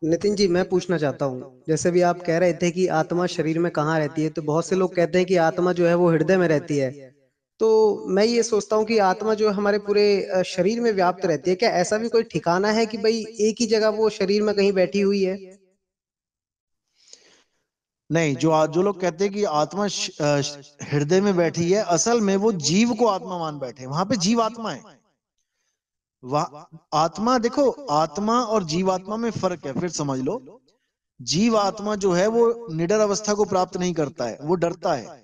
नितिन जी, मैं पूछना चाहता हूँ, जैसे भी आप कह रहे थे कि आत्मा शरीर में कहाँ रहती है, तो बहुत से लोग कहते हैं कि आत्मा जो है वो हृदय में रहती है। तो मैं ये सोचता हूँ कि आत्मा जो है हमारे पूरे शरीर में व्याप्त रहती है। क्या ऐसा भी कोई ठिकाना है कि भाई एक ही जगह वो शरीर में कहीं बैठी हुई है? नहीं, जो लोग कहते हैं कि आत्मा हृदय में बैठी है, असल में वो जीव को आत्मा मान बैठे हैं। वहां पे जीव आत्मा है। वह आत्मा देखो, आत्मा और जीवात्मा में फर्क है, फिर समझ लो। जीव आत्मा जो है वो निडर अवस्था को प्राप्त नहीं करता है, वो डरता है।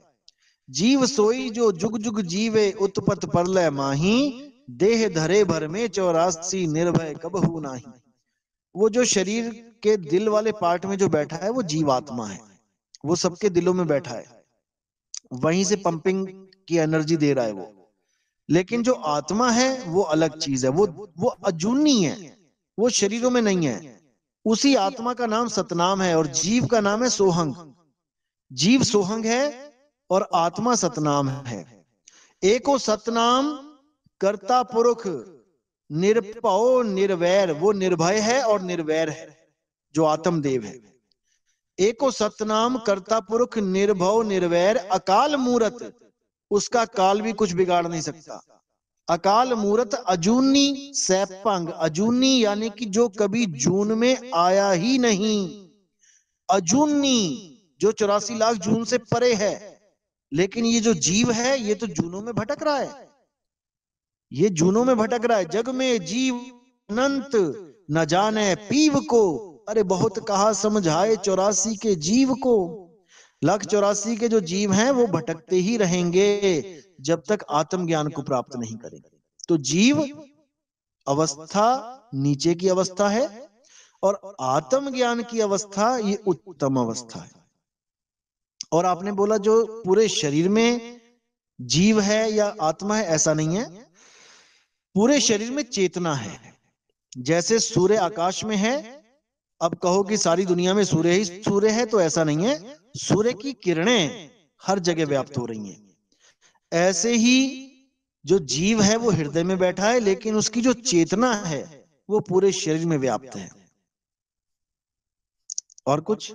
जीव सोई जो जुग जुग जीवे उत्पत परलय माही, देह धरे भर में 84 निर्भय कबहू नाही। वो जो शरीर के दिल वाले पार्ट में जो बैठा है वो जीवात्मा है। वो सबके दिलों में बैठा है, वहीं से पंपिंग की एनर्जी दे रहा है वो। लेकिन जो आत्मा है वो अलग चीज है। वो अजूनी है, वो शरीरों में नहीं है। उसी आत्मा का नाम सतनाम है और जीव का नाम है सोहंग। जीव सोहंग है और आत्मा सतनाम है। एको सतनाम कर्ता पुरुष, निरपौ निर्वैर। वो निर्भय है और निर्वैर है, जो आत्मदेव है। एको सतनाम कर्ता पुरुष, निर्भव निर्वैर, अकाल मूरत। उसका काल भी कुछ बिगाड़ नहीं सकता। अकाल मूरत अजूनी सैपंग। अजूनी यानी कि जो कभी जून में आया ही नहीं। अजूनी जो 84 लाख जून से परे है। लेकिन ये जो जीव है ये तो जूनों में भटक रहा है। ये जूनों में भटक रहा है। जग में जीव अनंत, न जाने पीव को। अरे बहुत कहा समझाए 84 के जीव को। लाख 84 के जो जीव हैं वो भटकते ही रहेंगे जब तक आत्मज्ञान को प्राप्त नहीं करेंगे। तो जीव अवस्था नीचे की अवस्था है और आत्मज्ञान की अवस्था ये उत्तम अवस्था है। और आपने बोला जो पूरे शरीर में जीव है या आत्मा है, ऐसा नहीं है। पूरे शरीर में चेतना है। जैसे सूर्य आकाश में है, अब कहो कि सारी दुनिया में सूर्य ही सूर्य है, तो ऐसा नहीं है। सूर्य की किरणें हर जगह व्याप्त हो रही हैं। ऐसे ही जो जीव है वो हृदय में बैठा है, लेकिन उसकी जो चेतना है वो पूरे शरीर में व्याप्त है। और कुछ